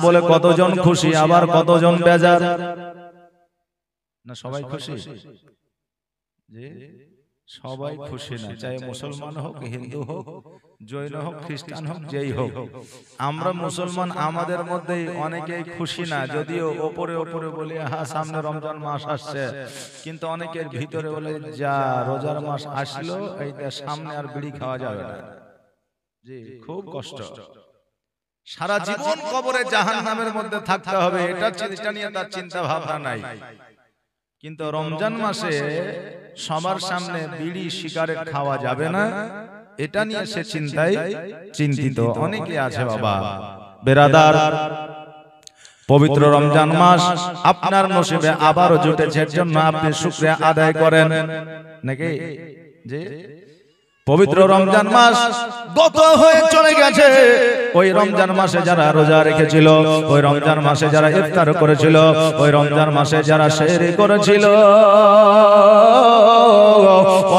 বলে কতজন খুশি, আবার কতজন বেজার। না সবাই খুশি? যে সবাই খুশি না, চাই মুসলমান হোক, হিন্দু হোক, জৈন হোক, খ্রিস্টান হোক, যেই হোক। আমরা মুসলমান আমাদের মধ্যে অনেকেই খুশি না, যদিও ওপরে ওপরে বলি হ্যাঁ সামনে রমজান মাস আসছে, কিন্তু অনেকের ভিতরে বলে যা রোজার মাস আসলো, এই সামনে আর বিড়ি খাওয়া যাবে না। জি, খুব কষ্ট। সারা জীবন কবরে জাহান্নামের মধ্যে থাকতে হবে, এটা নিয়ে তার চিন্তা ভাবনা নাই। কিন্তু রমজান মাসে সবার সামনে বিড়ি সিগারেট খাওয়া যাবে না, এটা নিয়ে সে চিন্তিত অনেকে আছে। বাবা বেরাদার, পবিত্র রমজান মাস আপনার নসিবে আবারও জুটেছে, এর জন্য আপনি শুকরিয়া আদায় করেন নাকি? যে পবিত্র রমজান মাস গত হয়ে চলে গেছে, ওই রমজান মাসে যারা রোজা রেখেছিল, ওই রমজান মাসে যারা ইফতার করেছিল, ওই রমজান মাসে যারা সেহরি করেছিল,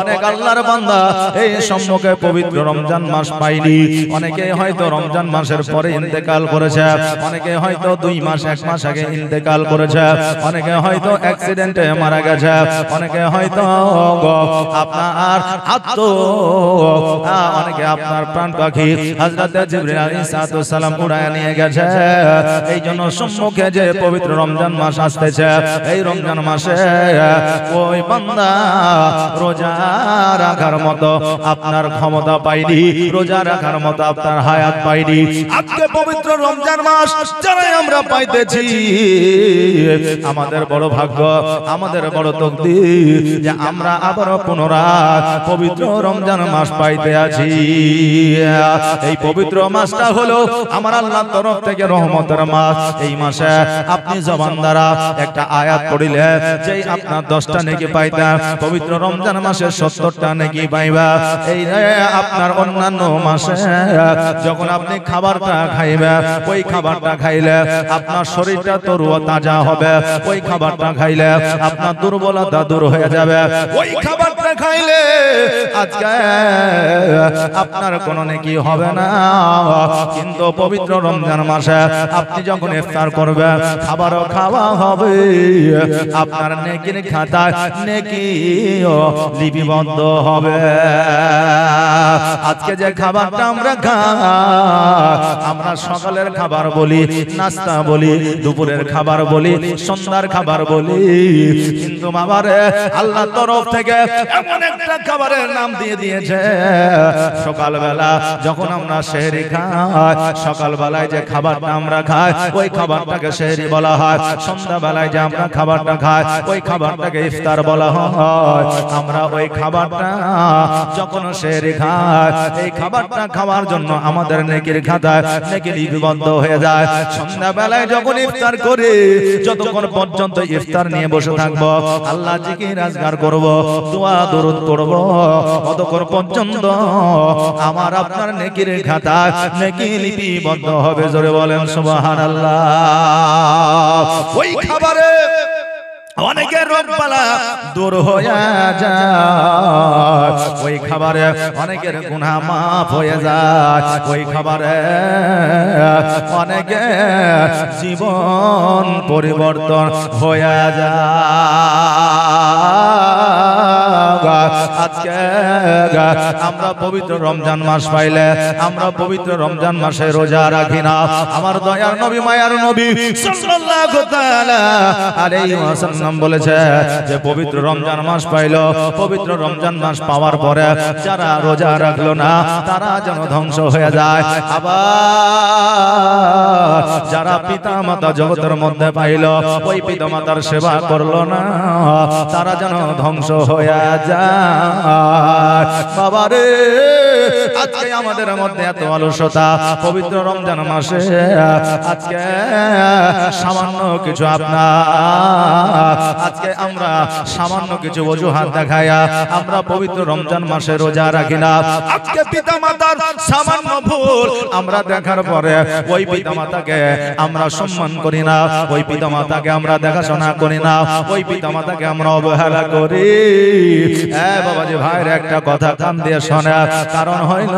অনেক আল্লাহর বান্দা এই সম্মুখে পবিত্র রমজান মাস পাইনি। অনেকে হয়তো রমজান মাসের পরে ইন্তেকাল করেছে, অনেকে হয়তো 2 মাস 1 মাস আগে ইন্তেকাল করেছে, অনেকে হয়তো অ্যাক্সিডেন্টে মারা গেছে, অনেকে হয়তো আপনার অনেকে আপনার প্রাণ পাখি হযরত জিবরিল আলাইহিস সালাম উড়ায় নিয়ে গেছে। এই জন্য সম্মুখে যে পবিত্র রমজান মাস আসতেছে, এই রমজান মাসে ওই বান্দা রোজা রাখার মতো আপনার ক্ষমতা পাইনি, রোজা রাখার মতো আপনার হায়াত পাইনি। আজকে পবিত্র রমজান মাস যারা আমরা পাইতেছি, আমাদের বড় ভাগ্য, আমাদের বড় তকদীর যে আমরা আবারও পুনরায় পবিত্র রমজান মাস পাইতে আছি। এই পবিত্র মাসটা হলো আমার আল্লাহর তরফ থেকে রহমতের মাস। এই মাসে আপনি জবান দ্বারা একটা আয়াত পড়িলে যেই আপনার 10টা নেকি পাইতা, পবিত্র রমজান মাসে 70টা নেকি পাইবা। এই আপনার অন্যান্য মাসে যখন আপনি খাবারটা খাইবে, ওই খাবারটা খাইলে আপনার শরীরটা তরুয়া তাজা হবে, ওই খাবারটা খাইলে আপনার দুর্বলতা দূর হয়ে যাবে, ওই খাবারটা খাইলে আজকে আপনার কোনো নেকি হবে না। কিন্তু পবিত্র রমজান মাসে আপনি যখন ইফতার করবেন, খাবারও খাওয়া হবে, আপনার নেকির খাতায় নেকি লিপিবদ্ধ হবে। আজকে যে খাবারটা আমরা খাই, আমরা সকালের খাবার বলি, নাস্তা বলি, দুপুরের খাবার বলি, সন্ধ্যার খাবার বলি, কিন্তু বাবারে আল্লাহর তরফ থেকে এমন একটা খাবারের নাম দিয়ে দিয়েছে, সকালবেলা যখন আমরা সেহরি খাই, সকালবেলায় যে খাবারটা আমরা খাই ওই খাবারটাকে সেহরি বলা হয়, সন্ধ্যাবেলায় যে আমরা খাবারটা খাই ওই খাবারটাকে ইফতার বলা হয়। আমরা ওই খাবারটা যখন সেহরি খাই, এই খাবারটা খাওয়ার জন্য আমাদের নেকির খাতায় নেকি লিপিবদ্ধ হয়ে যায়। সন্ধ্যাবেলায় যখন ইফতার করি, যতক্ষণ পর্যন্ত ইফতার নিয়ে বসে থাকবো, আল্লাহ জিকির আজকার করব, দোয়া দরুদ পড়ব, ততক্ষণ পর্যন্ত আমার আপনার নেকির খাতায় নেকি লিপিবদ্ধ হবে। জোরে বলেন সুবহানাল্লাহ। ওই খাবারে অনেকের রোগ বালা দূর হয়ে যায়, ওই খাবারে অনেকের গুনাহ মাফ হয়ে যায়, ওই খাবারে অনেকের জীবন পরিবর্তন হয়ে যায়। আজকে আমরা পবিত্র রমজান মাস পাইলে আমরা পবিত্র রমজান মাসে রোজা রাখি না। আমার দয়ার নবী, মায়ার নবী সাল্লাল্লাহু তাআলা আলাইহি ওয়াসাল্লাম বলেছে যে পবিত্র রমজান মাস পাইলো, পবিত্র রমজান মাস পাওয়ার পরে যারা রোজা রাখলো না তারা যেন ধ্বংস হয়ে যায়। আবার যারা পিতা মাতা জগতের মধ্যে পাইলো, ওই পিতা মাতার সেবা করলো না, তারা যেন ধ্বংস হয়ে যায়। বাবারে আজকে আমাদের মধ্যে এত অলসতা, পবিত্র রমজান মাসে আজকে সামান্য কিছু আজকে আমরা সামান্য কিছু অজুহাত দেখায়া আমরা পবিত্র রমজান মাসে রোজা রাখি না। আজকে পিতা মাতার সামান্য ভুল আমরা দেখার পরে ওই পিতা মাতাকে আমরা সম্মান করি না, ওই পিতামাতাকে আমরা দেখাশোনা করি না, ওই পিতামাতাকে আমরা অবহেলা করি। বাবাজি ভাইয়ের একটা কথা কান দিয়ে শোনা, কারণ হইল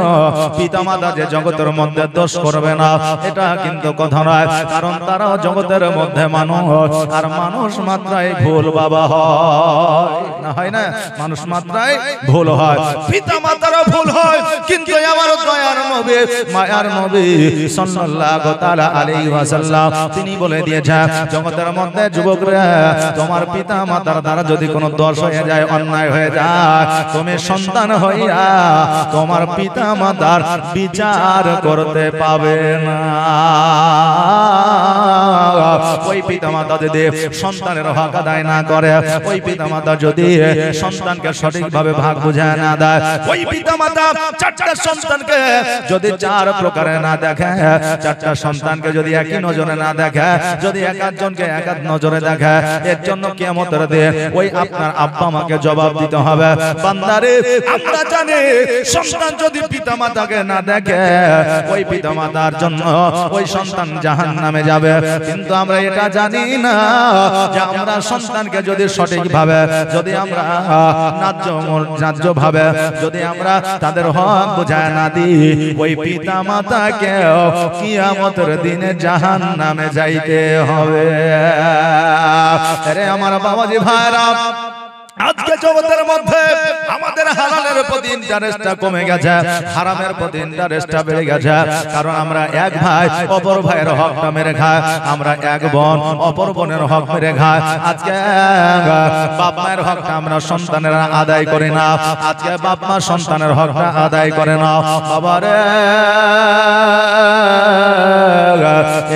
পিতামাতা যে জগতের মধ্যে দোষ করবে না এটা কিন্তু কথা নয়, কারণ তারাও জগতের মধ্যে মানুষ, আর মানুষ মাত্রাই ভুল বাবা হয় না, হয় না? মানুষ মাত্রাই ভুল হয়, পিতামাতারও ভুল হয়, কিন্তু আমার দয়ার নবী মায়ার নবী সাল্লাল্লাহু তাআলা আলাইহি ওয়াসাল্লাম তিনি বলে দিয়েছেন, জগতের মধ্যে যুবকরা তোমার পিতামাতার দ্বারা যদি কোনো দোষ হয়ে যায়, অন্যায় হয়ে যায়, তুমি সন্তান হইয়া তোমার পিতামাতার বিচার করতে পাবে না। ওই পিতামাতা যদি সন্তানের হক আদায় না করে, ওই পিতামাতা যদি সন্তানকে সঠিকভাবে ভাগ বুঝায় না দেয়, ওই পিতামাতা চারটা সন্তানকে যদি চার প্রকারে না দেখে, চারটা সন্তানকে যদি একই নজরে না দেখে, যদি এক একজনকে এক এক নজরে দেখে, এর জন্য কিয়ামতের দিন ওই আপনার আব্বা মাকে জবাব দিতে হবে। বান্দারে আমরা জানি সন্তান যদি পিতামাতাকে না দেখে, ওই পিতামাতার জন্য ওই সন্তান জাহান্নামে যাবে, কিন্তু আমরা এটা জানি না যে আমরা সন্তানকে যদি সঠিকভাবে, যদি আমরা ন্যায্য ভাবে যদি আমরা তাদের হক বুঝায় না দিই, ওই পিতামাতাকে কিয়ামতের দিনে জাহান্নামে যাইতে হবে। আরে আমার বাবাজি ভাইরা, আজকে জগতের মধ্যে আমাদের হালালের প্রতি ইন্টারেস্টটা কমে গেছে, হারামের প্রতি ইন্টারেস্টটা বেড়ে গেছে, কারণ আমরা এক ভাই অপর ভাইয়ের হকটা মেরে খাই, আমরা এক বোন অপর বোনের হক মেরে খাই। আজকে বাপ মায়ের হকটা আমরা সন্তানেরা আদায় করি না, আজকে বাপ মা সন্তানের হকটা আদায় করে না। বাবারে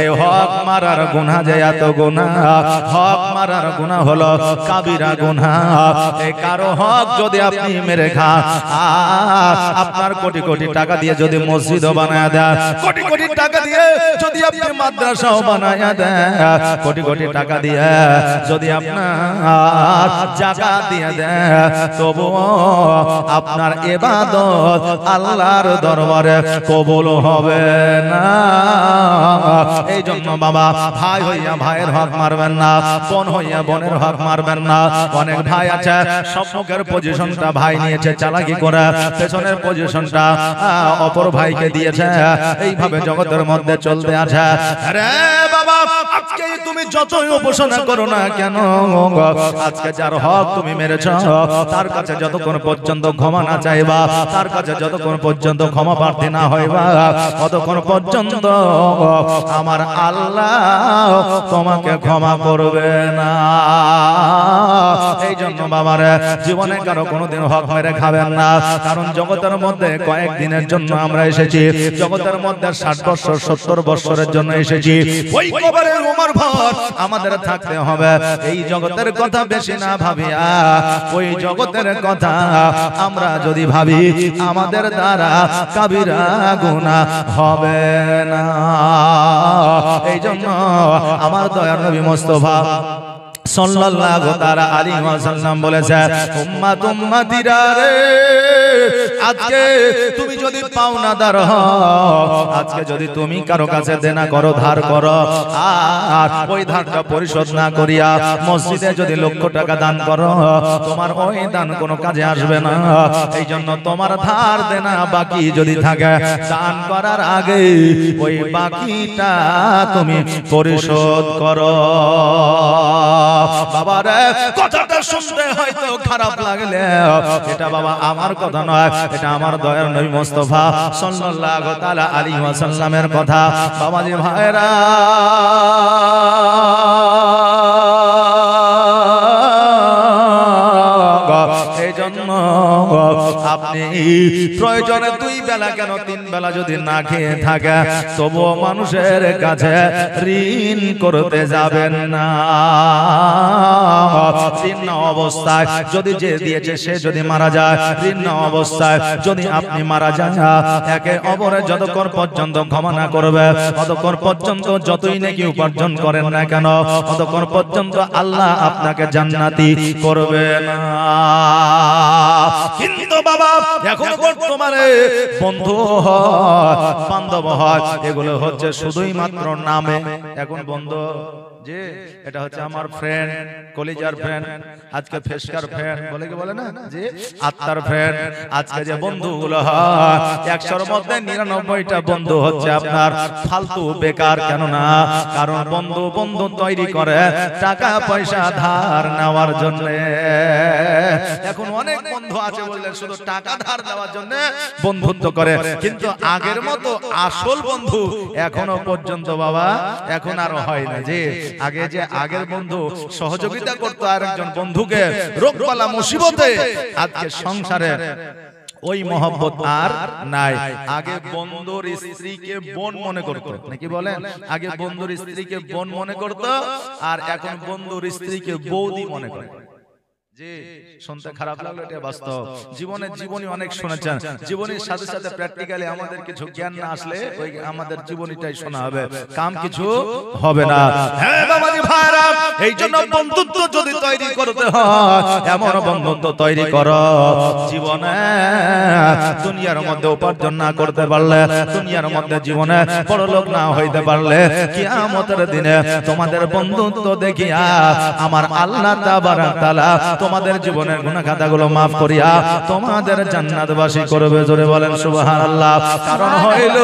এই হক মারার গুনাহ যে এত গুনাহ, হক মারার গুনাহ হলো কাবিরা গুনাহ। এই কারো হক যদি আপনি মেরে খান, আপনার কোটি কোটি টাকা দিয়ে যদি মসজিদ বানায় দেন, কোটি কোটি টাকা দিয়ে যদি আপনি মাদ্রাসাও বানায় দেন, কোটি কোটি টাকা দিয়ে যদি আপনার জাকাত দিয়ে দেন, তবুও আপনার ইবাদত আল্লাহর দরবারে কবুল হবে না। এই জন্য বাবা, ভাই হইয়া ভাইয়ের হক মারবেন না, বোন হইয়া বোনের হক মারবেন না। অনেক ভাই আছে সম্মুখের পজিশনটা ভাই নিয়েছে চালাকি করে, পেছনের পজিশনটা অপর ভাইকে দিয়েছে, এইভাবে জগতের মধ্যে চলতে আছে। আরে বাবা, আজকে তুমি যতই উপাসনা করো না কেন, আজকে যার হক তুমি মেরেছো তার কাছে যতক্ষণ পর্যন্ত ক্ষমা না চাইবা, তার কাছে যতক্ষণ পর্যন্ত ক্ষমা প্রার্থী না হইবা, ততক্ষণ পর্যন্ত আমার আল্লাহ তোমাকে ক্ষমা করবে না। এই জন্য বাবারে জীবনে কারো কোনোদিন হক মেরে খাবেন না, কারণ জগতের মধ্যে কয়েকদিনের জন্য আমরা এসেছি, জগতের মধ্যে 60 বছর 70 বছরের জন্য এসেছি। ওই কবরের উমর ভর আমাদের থাকতে হবে। এই জগতের কথা বেশি না ভাবিয়া ওই জগতের কথা আমরা যদি ভাবি, আমাদের দ্বারা কাবিরা গুনাহ হবে না। এই জন্য আমার দয়ার নবী মুস্তাফা সাল্লাল্লাহু তাআলা আলাইহি ওয়াসাল্লাম বলেছে, উম্মত উম্মতিরা রে, আজকে তুমি যদি পাওনাদার হও, আজকে যদি তুমি কারো কাছে দেনা করো, ধার করো, আর ওই ধারটা পরিশোধ না করিয়া মসজিদে যদি লক্ষ টাকা দান করো, তোমার ওই দান কোনো কাজে আসবে না। এই জন্য তোমার ধার দেনা বাকি যদি থাকে, দান করার আগে ওই বাকিটা তুমি পরিশোধ করো। বাবারে কথাটা শুনতে হয়তো খারাপ লাগলে, এটা বাবা আমার কথা নয়, এটা আমার দয়ার নবী মুস্তাফা সাল্লাল্লাহু তাআলা আলাইহি ওয়াসাল্লামের কথা। বাবাজি ভাইরা, এই জন্য আপনি প্রয়োজনে 2 বেলা কেন 3 বেলা যদি না খেয়ে থাকে, তবুও মানুষের কাছে ঋণ করতে যাবেন না। ঋণ অবস্থায় যদি যে দিয়েছে সে যদি মারা যায়, ঋণ অবস্থায় যদি আপনি মারা যান, একে অপরের যতক্ষণ পর্যন্ত ক্ষমা না করবে, ততক্ষণ পর্যন্ত যতই নাকি উপার্জন করেন না কেন, ততক্ষণ পর্যন্ত আল্লাহ আপনাকে জান্নাতি করবে না। কিন্তু বাবা, এখন বর্তমানে বন্ধু হয়, বান্ধব হয়, এগুলো হচ্ছে শুধুই মাত্র নামে। এখন বন্ধু যে এটা হচ্ছে আমার ফ্রেন্ড, কলিজার ফ্রেন্ড, আজকে ফেসকার ফ্রেন্ড বলে কি বলে না, যে আত্মার ফ্রেন্ড। আজকে যে বন্ধুগুলো হয় 100-র মধ্যে 99টা বন্ধু হচ্ছে আপনার ফালতু, বেকার। কেন না? কারণ বন্ধু বন্ধু তৈরি করে টাকা পয়সা ধার নেওয়ার জন্য। এখন অনেক বন্ধু আছে বললেন শুধু টাকা ধার দেওয়ার জন্য বন্ধুত্ব করে, কিন্তু আগের মতো আসল বন্ধু এখনো পর্যন্ত বাবা এখন আর হয় না। যে আগে যে আগের বন্ধু সহযোগিতা করতো আরেকজন বন্ধুকে রোগবালা মুসিবতে, আজকে সংসারে ওই মহব্বত আর নাই। আগে বন্ধুর স্ত্রীকে বোন মনে করতো, নাকি বলেন? আগে বন্ধুর স্ত্রীকে বোন মনে করতো, আর এখন বন্ধুর স্ত্রীকে বৌদি মনে করে। যে শুনতে খারাপ লাগলো, এটা বাস্তব। জীবনী অনেক শুনেছেন, জীবনের সাথে সাথে প্র্যাকটিক্যালি আমাদের কিছু জ্ঞান না আসলে ওই আমাদের জীবনীটাই শোনা হবে, কাম কিছু হবে না। হ্যাঁ বাবাজি ভাইরা, এই জন্য বন্ধুত্ব যদি তৈরি করতে হয়, এমন বন্ধুত্ব তৈরি করো জীবনে দুনিয়ার মধ্যে উপার্জন না করতে পারলে, দুনিয়ার মধ্যে জীবনে বড়লোক না হইতে পারলে, কিয়ামতের দিনে তোমাদের বন্ধুত্ব দেখিয়া আমার আল্লাহ তাবারক তাআলা তোমাদের জীবনের গুনাহ খাতাগুলো maaf করিয়া তোমাদের জান্নাতবাসী করবে। জোরে বলেন সুবহানাল্লাহ। কারণ হইল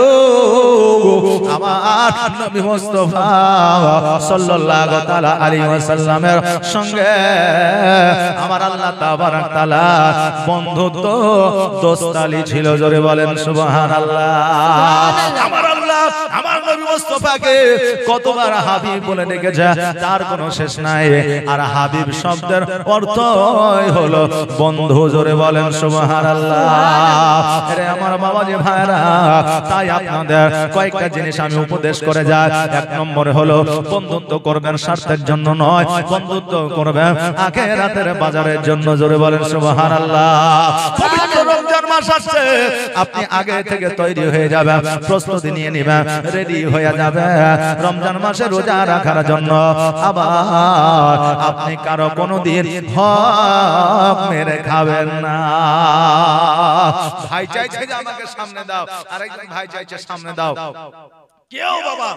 আমার নবী মুস্তাফা সাল্লাল্লাহু তাআলা আলাইহি ওয়াসাল্লামের সঙ্গে আমার আল্লাহ তাবারক তাআলা বন্ধুত্ব দোস্তালি ছিল। জোরে বলেন সুবহানাল্লাহ। আমার আল্লাহ আমার নবী মুস্তাফাকে কতবার হাবিব বলে ডেকেছে তার কোনো শেষ নাই। আর হাবিব শব্দের অর্থ হলো বন্ধু। জোরে বলেন সুবহানাল্লাহ। আরে আমার বাবাজি ভাইরা, তাই আপনাদের কয়েকটা জিনিস আমি উপদেশ করে যাই। এক নম্বরে হলো বন্ধুত্ব করবেন স্বার্থের জন্য নয়, বন্ধুত্ব করবেন আখিরাতের বাজারের জন্য। জোরে বলেন সুবহানাল্লাহ। পবিত্র রমজান মাস আসছে, আপনি আগে থেকে তৈরি হয়ে যাবেন, প্রস্তুতি নিয়ে নেবেন, রেডি হয়ে যাবে রমজান মাসে রোজা রাখার জন্য। আবার আপনি কারো কোনোদিন হক মেরে খাবেন না। ভাই চাইছে যে আমাকে সামনে দাও, আরেকজন ভাই চাইছে সামনে দাও। কেউ বাবা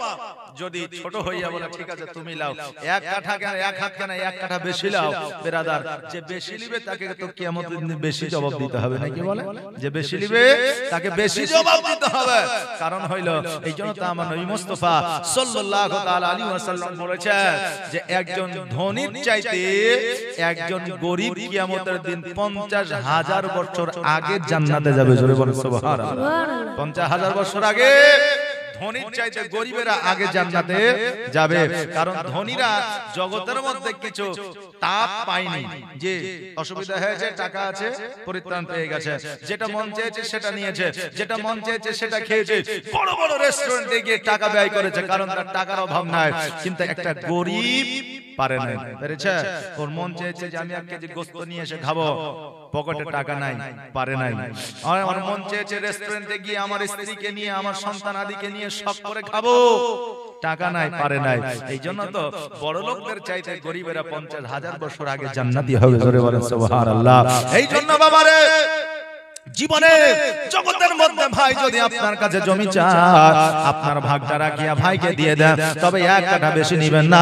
যদি ছোট হইয়া বলে ঠিক আছে তুমি লাও, এক কাঠা কেন, এক হাত কেন, এক কাঠা বেশি লাও, বেরাদার যে বেশি নিবে তাকে তো কিয়ামতের দিন বেশি জবাব দিতে হবে, নাকি বলে? যে বেশি নিবে তাকে বেশি জবাব দিতে হবে। কারণ হইল এই জন্য তো আমার নবী মুস্তাফা সাল্লাল্লাহু তাআলা আলাইহি ওয়াসাল্লাম বলেছে যে একজন ধনীর চাইতে একজন গরীব কিয়ামতের দিন 50,000 বছর আগে জান্নাতে যাবে। জোরে বলেন সুবহানাল্লাহ। 50,000 বছর আগে ধনীর চাইতে গরিবেরা আগে জান্নাতে যাবে। কারণ ধনীরা জগতের মধ্যে কিছু তাপ পায়নি, যে অসুবিধা হয়েছে, টাকা আছে, পরিত্রাণ পেয়ে গেছে, যেটা মন চেয়েছে সেটা নিয়েছে, যেটা মন চেয়েছে সেটা খেয়েছে, বড় বড় রেস্টুরেন্টে গিয়ে টাকা ব্যয় করেছে, কারণ তার টাকার অভাব নাই। কিন্তু একটা গরিব পারে না, পেরেছে? ওর মন চেয়েছে যে আমি 1 কেজি গোশত নিয়ে এসে খাবো, পকেটে টাকা নাই, পারে নাই। আর আমার মন চেয়েছে রেস্টুরেন্টে গিয়ে আমার স্ত্রীকে নিয়ে, আমার সন্তান আদিকে নিয়ে শখ করে খাবো, টাকা নাই, পারে নাই। এই জন্য তো বড় লোকদের চাইতে গরিবেরা 50,000 বছর আগে জান্নাতি হবে। জোরে বলেন সুবহানাল্লাহ। এই জন্য বাবারে জীবনে জগতের মধ্যে ভাই যদি আপনার কাছে জমি চায়, আপনার ভাগটা রাখিয়া ভাইকে দিয়ে দেন, তবে 1 কাঠা বেশি নেবেন না,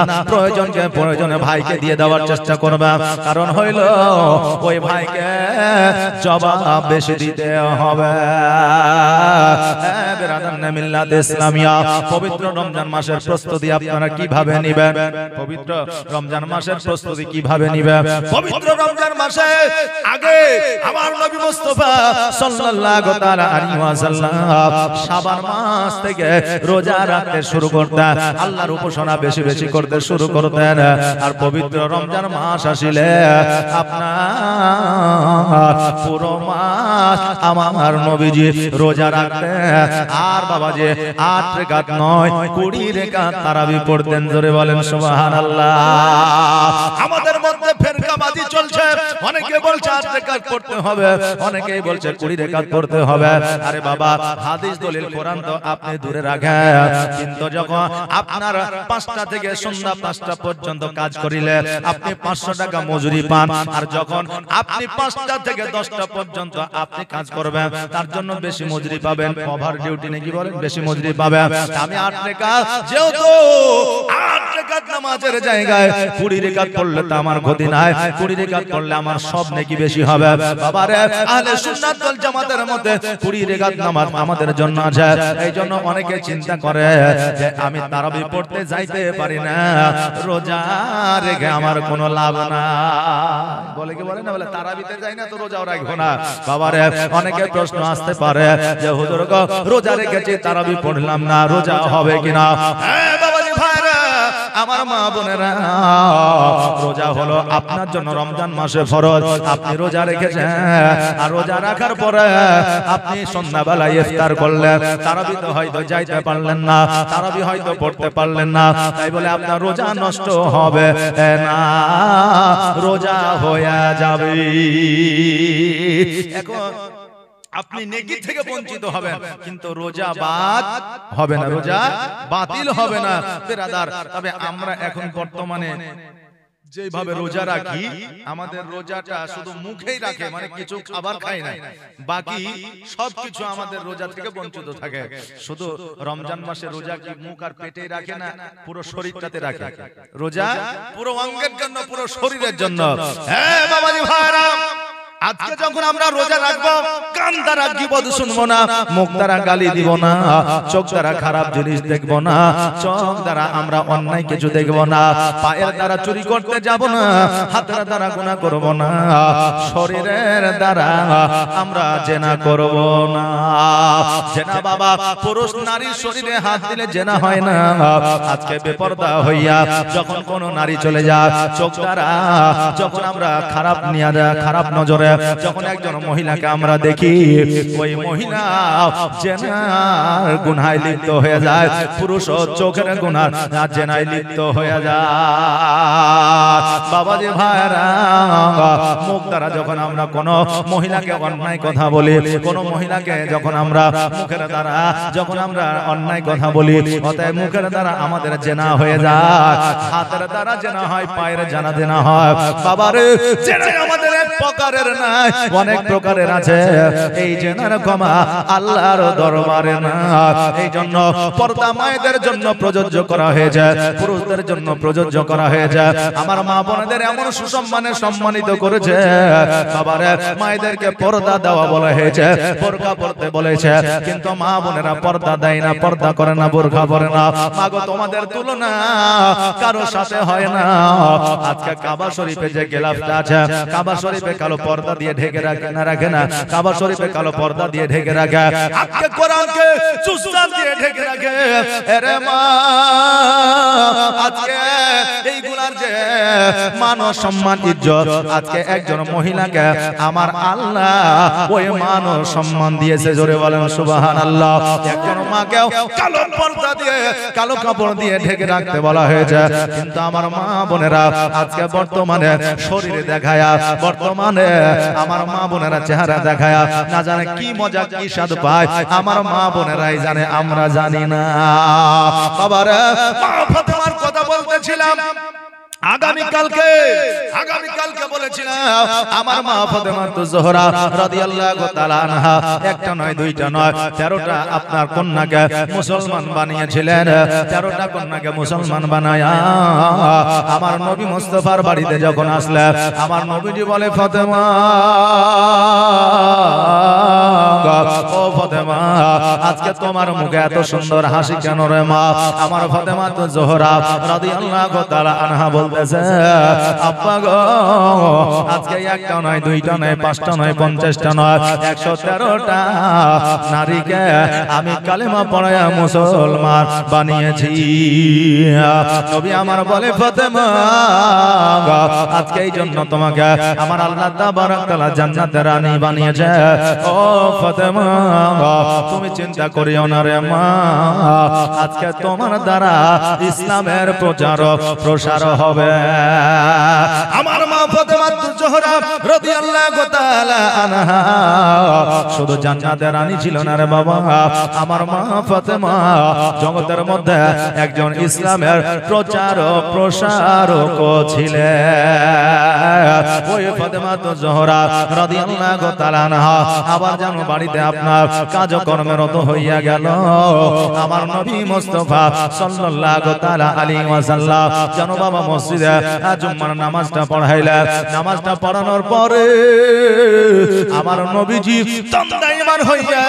প্রয়োজনে ভাইকে দিয়ে দেওয়ার চেষ্টা করবেন। কারণ হইল ওই ভাইকে জবাব বেশি দিতে হবে। বেরাদান মিল্লাত ইসলামিয়া, পবিত্র রমজান মাসের প্রস্তুতি আপনারা কিভাবে নেবেন? পবিত্র রমজান মাসের প্রস্তুতি কিভাবে নেবেন? পবিত্র রমজান মাসে আগে আমার নবী মুস্তাফা সাল্লাল্লাহু তাআলা আলাইহি ওয়াসাল্লাম শাবান মাস থেকে রোজা রাখতে শুরু করতেন, আল্লাহর উপাসনা বেশি বেশি করতে শুরু করতেন। আর পবিত্র রমজান মাস আসিলে আপনার পুরো মাস আমার নবীজি রোজা রাখতেন। আর বাবাজি 8 রাকাত নয় 20 রাকাত তারাবি পড়তেন। জোরে বলেন সুবহানাল্লাহ। আমাদের মধ্যে ফেরকাবাজি চলছে, অনেকে বলছে 8 রাকাত পড়তে হবে, অনেকেই বলছে 20 রাকাত পড়তে হবে। আরে বাবা, হাদিস দলিল কোরআন তো আপনি দূরে রাখেন, কিন্তু যখন আপনার 5টা থেকে সন্ধ্যা 5টা পর্যন্ত কাজ করিলে আপনি 500 টাকা মজুরি পান, আর যখন আপনি 5টা থেকে 10টা পর্যন্ত আপনি কাজ করবেন তার জন্য বেশি মজুরি পাবেন। ওভার ডিউটি নাকি বলেন, বেশি মজুরি পাবেন। আমি 8 রাকাত, যেহেতু 8 রাকাত নামাজের জায়গায় 20 রাকাত পড়লে তো আমার ক্ষতি নাই, 20 রাকাত পড়লে আমার সব নেকি বেশি হবে। বাবারে, আহলে সুন্নাত ওয়াল জামাতের মধ্যে 20 রাকাত নামাজ আমাদের জন্য আছে। এই জন্য অনেকে চিন্তা করে যে আমি তারাবি পড়তে যাইতে পারি না, রোজা রেখে আমার কোনো লাভ না। বলে কি বলে না, বলে তারাবিতে যাই না তো রোজাও রাখবো না। বাবারে, অনেকে প্রশ্ন আসতে পারে যে হুজুর গো, রোজা রেখেছি তারাবি পড়লাম না, রোজা হবে কিনা? হ্যাঁ বাবাজি ভাইরা, আমার মা বোনেরা, রোজা হলো আপনার জন্য রমজান মাসে ফরজ। আপনি রোজা রেখেছেন, আর রোজা রাখার পরে আপনি সন্ধ্যাবেলায় ইফতার করলেন, তারাবিতে হয়তো যাইতে পারলেন না, তারাবি হয়তো পড়তে পারলেন না, তাই বলে আপনার রোজা নষ্ট হবে না, রোজা হয়ে যাবে। এখন আপনি নেকি থেকে বঞ্চিত হবেন, কিন্তু রোজা বাদ হবে না, রোজা বাতিল হবে না বিরাদার। তবে আমরা এখন বর্তমানে যেভাবে রোজা রাখি, আমাদের রোজাটা শুধু মুখেই রাখে, মানে কিছু খাবার খাই না, বাকি সবকিছু আমাদের রোজা থেকে বঞ্চিত থাকে। শুধু রমজান মাসে রোজা কি মুখ আর পেটেই রাখে না, পুরো শরীরটাতে রাখে। রোজা পুরো অঙ্গের জন্য, পুরো শরীরের জন্য। হ্যাঁ বাবাজি ভাইরা, আজকে যখন আমরা রোজা রাখবো, কান দ্বারা গীবত শুনবো না, মুখ দ্বারা গালি দিব না, চোখ দ্বারা খারাপ জিনিস দেখবো না, চোখ দ্বারা আমরা অন্যায় কিছু দেখবো না, পায়ের দ্বারা চুরি করতে যাব না, হাতের দ্বারা গুনাহ করব না, শরীরের দ্বারা আমরা জেনা করব না। জেনা বাবা, পুরুষ নারীর শরীরে হাত দিলে জেনা হয় না। আজকে বেপরদা হইয়া যখন কোন নারী চলে যায়, চোখ দ্বারা যখন আমরা খারাপ নজরে যখন একজন মহিলাকে আমরা দেখি, ওই মহিলা জেনার গুনাহে লিপ্ত হয়ে যায়, পুরুষ চোখের গুনাহ জেনায় লিপ্ত হয়ে যায়। বাবাজি ভাইরা, মুখ দ্বারা যখন আমরা কোন মহিলাকে অন্যায় কথা বলি, কোন মহিলাকে যখন আমরা মুখের দ্বারা যখন আমরা অন্যায় কথা বলি, অতএব মুখের দ্বারা আমাদের জেনা হয়ে যায়, হাতের দ্বারা জেনা হয়, পায়ের জানা জেনা হয়। বাবারে, জেনা আমাদের এক প্রকারের নাই, অনেক প্রকারের আছে। এই জেনার ক্ষমা আল্লাহর দরবারে না। এই জন্য পর্দা মায়েদের জন্য প্রযোজ্য করা হয়েছে, পুরুষদের জন্য প্রযোজ্য করা হয়েছে। আমার মা বোনদের এমন সুসম্মানে সম্মানিত করেছে, বাবারে, মায়েদেরকে পর্দা দেওয়া বলা হয়েছে, বোরকা পরতে বলেছে, কিন্তু মা বোনেরা পর্দা দেয় না, পর্দা করে না, বোরকা পরে না। মাগো, তোমাদের তুলনা কারো সাথে হয় না। আজকে কাবা শরীফে যে গিলাফটা আছে, কাবা শরীফে কালো পর্দা দিয়ে ঢেকে রাখে না, রাখে না, কাবা শরীফে কালো পর্দা দিয়ে ঢেকে রাখে, আজকে কোরআনকে চুস্তান দিয়ে ঢেকে রাখে। আরে মা, আজকে এইগুলার যে মান সম্মান ইজ্জত, আজকে একজন মহিলাকে আমার আল্লাহ ওই মান সম্মান দিয়েছে, জোরে বলেন সুবহানাল্লাহ। একজন মাকেও কালো পর্দা দিয়ে, কালো কাপড় দিয়ে ঢেকে রাখতে বলা হয়েছে, কিন্তু আমার মা বোনেরা আজকে বর্তমানে শরীরে দেখায়া, বর্তমানে আমার মা বোনেরা চেহারা দেখায়া না জানে কি মজা, কি স্বাদ পায়, আমার মা বোনেরাই জানে, আমরা জানি না। বাবারে, মা ফাতেমার কথা বলতেছিলাম, আগামীকালকে বলেছিলাম, আমার মা ফাতেমা জোহরা রাদিয়াল্লাহু তাআলা আনহা একটা নয়, দুইটা নয়, 13টা আপনার কন্যাকে মুসলমান বানিয়েছিলেন। 13টা কন্যাকে মুসলমান বানায়া আমার নবী মুস্তাফার বাড়িতে যখন আসলেন, আমার নবীজি বলে, ফাতেমা, ও ফাতেমা, আজকে তোমার মুখে এত সুন্দর হাসি কেন রে মা? আমার ফাতেমা জোহরা রাদিয়াল্লাহু তাআলা আনহা বলতেছে, আব্বা গো, আজকে একটা নয়, দুইটা নয়, 5টা নয়, 50টা নয়, 113টা নারীকে আমি কালেমা পড়ায়া মুসলমান বানিয়েছি। নবী আমার বলে, ফাতেমা, আজকে এই জন্য তোমাকে আমার আল্লাহ তাবারক তাআলা জান্নাতের রানী বানিয়েছে। ও ফাতেমা, তুমি চিন্তা করিও না রে মা, আজকে তোমার দ্বারা ইসলামের প্রচার প্রসার হবে। হবে। আমার মা ফাতেমা জোহরা রাদিয়াল্লাহু তাআলা আনহা শুধু জান্নাতের রানী ছিল না রে বাবা, আমার মা ফাতেমা জগতের মধ্যে একজন ইসলামের প্রচার ও প্রসারক ছিলেন। ওই ফাতেমা জোহরা রাদিয়াল্লাহু তাআলা আনহা আবার যেন বাড়িতে আপনার কাজকর্মে রত হইয়া গেল, আমার নবী মুস্তাফা সাল্লাল্লাহু তাআলা আলাইহি ওয়াসাল্লাম যেন বাবা মসজিদে জুম্মার নামাজটা পড়াইলেন। নামাজটা পড়ানোর পরে আমার নবীজি তন্দাইমান হইয়া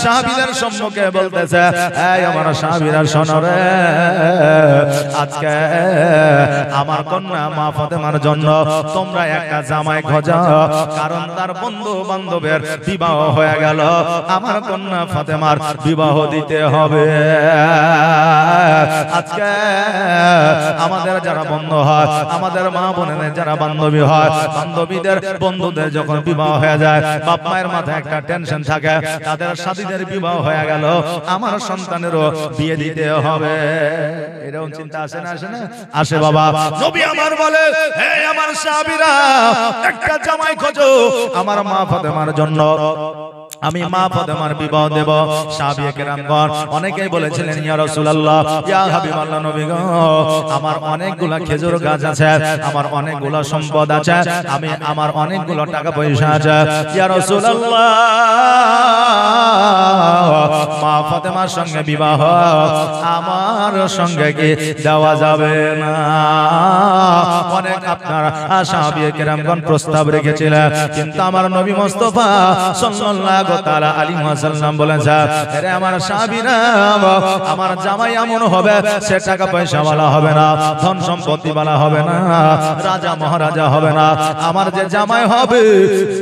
সাহাবীদের সম্মুখে বলতেছে, এই আমার সাহাবীরা শোনো রে, আজকে আমার কন্যা মা ফাতেমার জন্য তোমরা একটা জামাই খোঁজো, কারণ তার বন্ধু বান্ধবের বিবাহ হয়ে গেল, আমার কন্যা ফাতেমার বিবাহ দিতে হবে। আজকে আমাদের যারা বন্ধু হয়, আমাদের মা বোনেদের যারা বান্ধবী হয়, বান্ধবীদের বন্ধুদের যখন বিবাহ হয়ে যায়, বাপ মায়ের মাথায় একটা টেনশন থাকে, তাদের সাথীদের বিবাহ হয়ে গেল, আমার সন্তানেরও বিয়ে দিতে হবে। এরকম চিন্তা আসে না? আসে না? আসে বাবা। নবী আমার বলে, হে আমার সাহাবীরা, একটা জামাই খোঁজো আমার মা ফাতেমার জন্য, আমি মা ফাতেমার বিবাহ দেব। সাহাবীয়ে কেরামগণ অনেকেই বলেছিলেন, ইয়া রাসূলুল্লাহ, ইয়া হাবিবাল্লাহ, নবী গো, আমার অনেকগুলা খেজুর গাছ আছে, আমার অনেকগুলা সম্পদ আছে, আমি আমার অনেকগুলো টাকা পয়সা আছে, ইয়া রাসূলুল্লাহ, মা ফাতেমার সঙ্গে বিবাহ আমার সঙ্গে কি দেওয়া যাবে না? অনেক আপনার সাহাবীয়ে কেরামগণ প্রস্তাব রেখেছিলেন, কিন্তু আমার নবী মুস্তাফা সাল্লাল্লাহু তাআলা আলাইহি ওয়াসাল্লাম বলেছে, আরে আমার সাহাবীরা, আমার জামাই এমন হবে সে টাকা পয়সা वाला হবে না, ধন সম্পত্তি वाला হবে না, রাজা মহারাজা হবে না, আমার যে জামাই হবে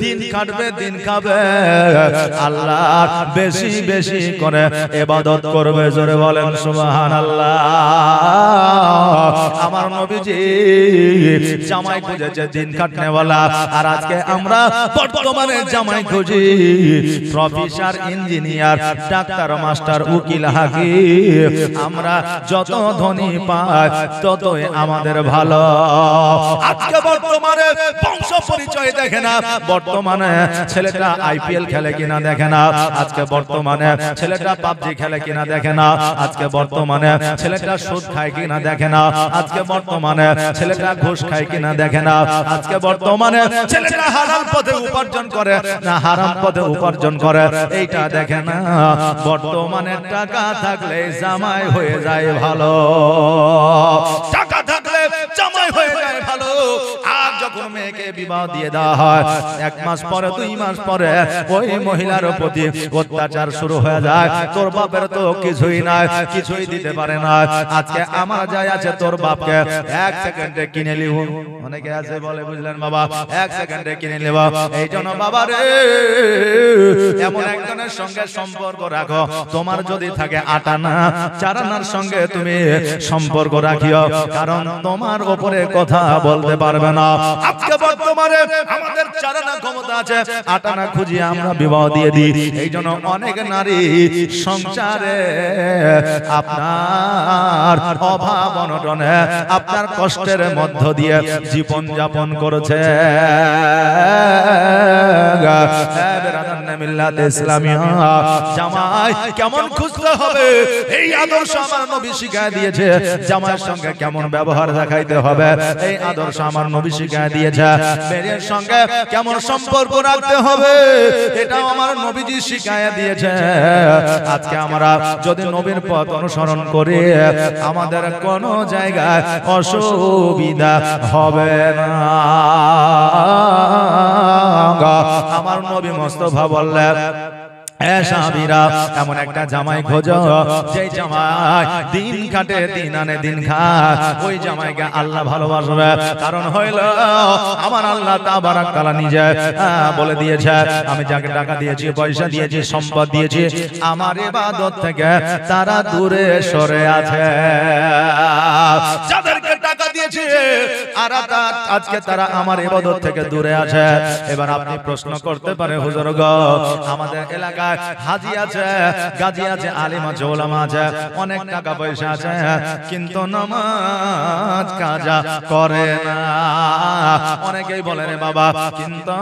দিন কাটবে, দিন খাবে, আল্লাহর বেশি বেশি করে ইবাদত করবে। জোরে বলেন সুবহানাল্লাহ। আমার নবীজি জামাই খুঁজেছে দিন কাটনে वाला, আর আজকে আমরা বর্তমানে জামাই খুঁজি প্রফেসর, ইঞ্জিনিয়ার, ডাক্তার, মাস্টার, উকিল, হাকিম। আমরা যত ধনী পাই ততই আমাদের ভালো। আজকে বর্তমানে বংশ পরিচয় দেখে না, বর্তমানে ছেলেটা আইপিএল খেলে কিনা দেখে না, আজকে বর্তমানে ছেলেটা পাবজি খেলে কিনা দেখে না, আজকে বর্তমানে ছেলেটা সুদ খায় কিনা দেখে না, আজকে বর্তমানে ছেলেটা ঘুষ খায় কিনা দেখে না, আজকে বর্তমানে ছেলেটা হারাম পথে উপার্জন করে না হারাম পথে উপার্জন করে এইটা দেখে না। বর্তমানে টাকা থাকলে জামাই হয়ে যায় ভালো, টাকা থাকলে জামাই হয়ে যায় ভালো। আর যখন মেয়েকে বিবাহ দিয়ে দেওয়া হয়, 1 মাস পরে 2 মাস পরে ওই মহিলার প্রতি অত্যাচার শুরু হয়ে যায়। তোর বাপের তো কিছুই নাই, কিছুই দিতে পারে না, আজকে আমার যাই আছে তোর বাপকে 1 সেকেন্ডে কিনে নিব। অনেকে আছে বলে, বুঝলেন বাবা, 1 সেকেন্ডে কিনে নিব। এই জন্য বাবা রে, এমন একজনের সঙ্গে সম্পর্ক রাখো, তোমার যদি থাকে 8 আনা 4 আনার সঙ্গে তুমি সম্পর্ক রাখিও, কারণ তোমার উপরে কথা বলতে পারবে না। আজকে বর্তমানে আমাদের 4 আনা ক্ষমতা আছে, 8 আনা খুঁজিয়ে আমরা বিবাহ দিয়ে দিই। এই জন্য অনেক নারী সংসারে আপনার অভাব অনটনে, আপনার কষ্টের মধ্য দিয়ে জীবন যাপন করেছে। জামাই কেমন খুঁজতে হবে এই আদর্শ আমার নবী শিখায় দিয়েছে, জামাইয়ের সঙ্গে কেমন ব্যবহার দেখাইতে হবে এই আদর্শ আমার নবী শিখায় দিয়েছে, মেয়ের সঙ্গে কেমন সম্পর্ক রাখতে হবে এটাও আমার নবীজি শিখায় দিয়েছে। আজকে আমরা যদি নবীর পথ অনুসরণ করি, আমাদের কোনো জায়গায় অসুবিধা হবে না। আমার নবী মুস্তাফা বললেন, সাহাবীরা, এমন একটা জামাই খোঁজো যে জামাই দিন কাটে, দিন আনে, দিন খায়, ওই জামাইকে আল্লাহ ভালোবাসবে। কারণ হইল আমার আল্লাহ তাবারাক তাআলা নিজে বলে দিয়েছে, আমি যাকে টাকা দিয়েছি, পয়সা দিয়েছি, সম্পদ দিয়েছি, আমার ইবাদত থেকে তারা দূরে সরে আছে। যাদেরকে টাকা দিয়ে দিয়েছে আর আজকে তারা আমার ইবাদত থেকে দূরে আছে। এবার আপনি প্রশ্ন করতে পারে হুজুর গো আমাদের এলাকায় হাজি আছে, গাজী আছে, আলিম আছে, ওলামা আছে, অনেক টাকা পয়সা আছে, কিন্তু নামাজ কাজা করে না। অনেকেই বলে রে বাবা কিন্তু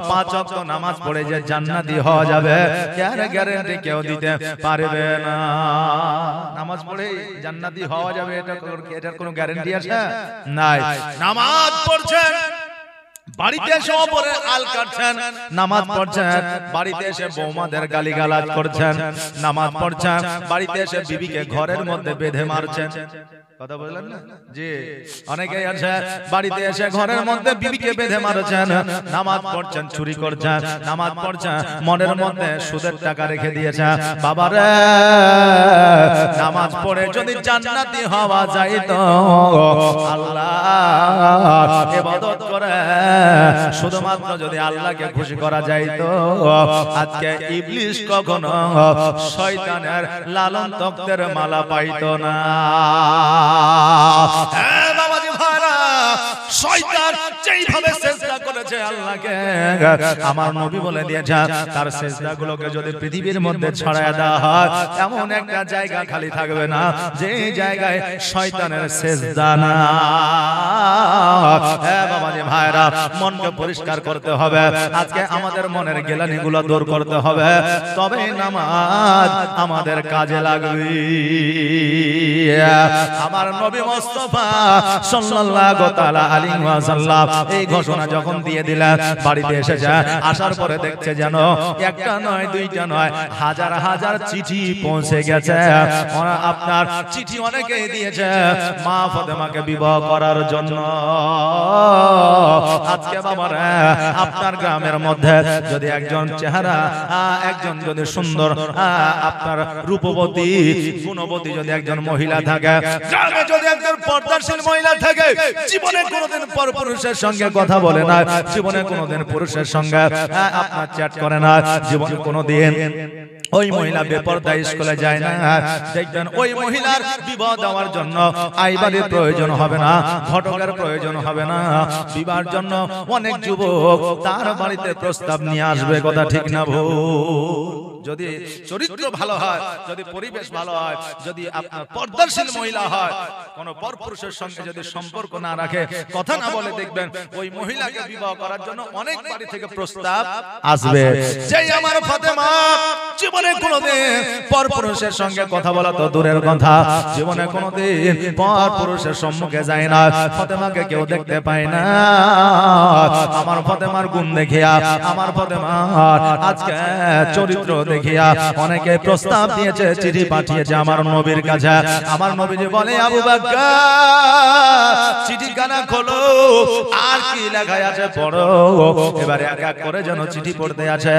5 ওয়াক্ত নামাজ পড়ে যে জান্নাতি হওয়া যাবে এর গ্যারান্টি কেউ দিতে পারবে না। নামাজ পড়ে জান্নাতি হওয়া যাবে এটার কোনো গ্যারান্টি আছে? নাই। নামাজ পড়ছেন, বাড়িতে এসে ওপরে আল কাটছেন, নামাজ পড়ছেন, বাড়িতে এসে বৌমাদের গালিগালাজ করছেন, নামাজ পড়ছেন, বাড়িতে এসে বিবিকে ঘরের মধ্যে বেঁধে মারছেন। কথা বললেন না জি? অনেকেই আছে বাড়িতে এসে ঘরের মধ্যে বিবিকে বেঁধে মারছেন, নামাজ পড়ছেন, চুরি করছেন, নামাজ পড়ছেন, মনের মধ্যে সুদের টাকা রেখে দিয়েছেন। বাবারে নামাজ পড়ে যদি জান্নাতি হওয়া যায় তো আল্লাহ ইবাদত করে শুধুমাত্র যদি আল্লাহকে খুশি করা যায় তো আজকে ইবলিস কখনো শয়তানের লালন তক্তের মালা পাইতো না। বাবাজি ভাইরা শয়তান যেইভাবে সিজদা করেছে আল্লাহকে আমার নবী বলে দিয়েছেন তার সিজদাগুলোকে যদি পৃথিবীর মধ্যে ছড়ায় দেওয়া হয় এমন একটা জায়গা খালি থাকবে না যে জায়গায় শয়তানের সিজদা না। বাবাজি ভাইরা মনকে পরিষ্কার করতে হবে, আজকে আমাদের মনের গেলানিগুলো দূর করতে হবে, তবে নামাজ আমাদের কাজে লাগবে। আমার নবী মুস্তাফা সাল্লাল্লাহু তাআলা আলাইহি ওয়াসাল্লাম এই ঘোষণা যখন দিয়ে দিলেন বাড়িতে এসেছে, আসার পরে দেখছে যেন একটা নয় দুইটা নয় হাজার হাজার চিঠি পৌঁছে গেছে। আপনার চিঠি অনেকেই দিয়েছে মা ফাতেমাকে বিবাহ করার জন্য। আজকে বাবারা আপনার গ্রামের মধ্যে যদি একজন চেহারা একজন যদি সুন্দর আপনার রূপবতী গুণবতী যদি একজন মহিলা থাকে, গ্রামে যদি একজন পর্দাশীল মহিলা থাকে, জীবনে কোনোদিন পরপুরুষের সঙ্গে কথা বলে না, জীবনে কোনোদিন পুরুষের সঙ্গে আপনার চ্যাট করে না, জীবনে কোনোদিন ওই মহিলা বেপরদায় স্কুলে যায় না, দেখবেন ওই মহিলার বিবাহ দেওয়ার জন্য আইবারের প্রয়োজন হবে না, ঘটকের প্রয়োজন হবে না, বিবাহের জন্য অনেক যুবক তার বাড়িতে প্রস্তাব নিয়ে আসবে। কথা ঠিক না ভুল? যদি চরিত্র ভালো হয়, যদি পরিবেশ ভালো হয়, যদি আপনার পর্দাশীল মহিলা হয়, কোন পরপুরুষের সঙ্গে যদি সম্পর্ক না রাখে, কথা না বলে, দেখবেন ওই মহিলাকে বিবাহ করার জন্য অনেক বাড়ি থেকে প্রস্তাব আসবে। যেই আমার ফাতেমা জীবনে কোনোদিন পরপুরুষের সঙ্গে কথা বলা তো দূরের কথা, জীবনে কোনোদিন পরপুরুষের সম্মুখে যায় না, ফাতেমাকে কেউ দেখতে পায় না। আমার ফাতেমার গুণ দেখিয়া, আমার ফাতেমার আজকে চরিত্র দেখিয়া অনেকে প্রস্তাব দিয়েছে, চিঠি পাঠিয়েছে আমার নবীর কাছে। আমার নবীজি বলে আবু বকর চিঠিখানা খোলো, আর কি লেখা আছে পড়ো। এবারে এক এক করে যেন চিঠি পড়তে আছে,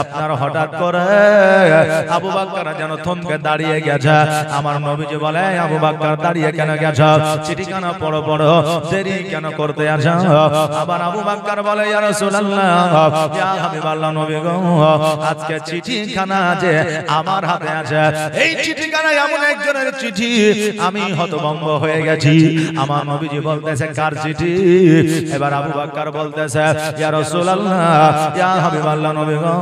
আপনার হঠাৎ করে আবু বকর যেন থমকে দাঁড়িয়ে গেছে। আমার নবীজি বলে আবু বকর দাঁড়িয়ে কেন গেছো, চিঠিখানা পড়ো পড়ো, দেরি কেন করতে আছো। আবার আবু বকর বলে ইয়া রাসূলুল্লাহ ইয়া হাবিবাল্লাহ নবী গো, আজকে চিঠিখানা যে আমার হাতে আছে, এই চিঠিখানা এমন একজনের চিঠি আমি হতভম্ব হয়ে গেছি। আমার নবীজি বলতেছে কার চিঠি? এবার আবু বকর বলতেছে ইয়া রাসূলুল্লাহ ইয়া হাবিবাল্লাহ নবী গো,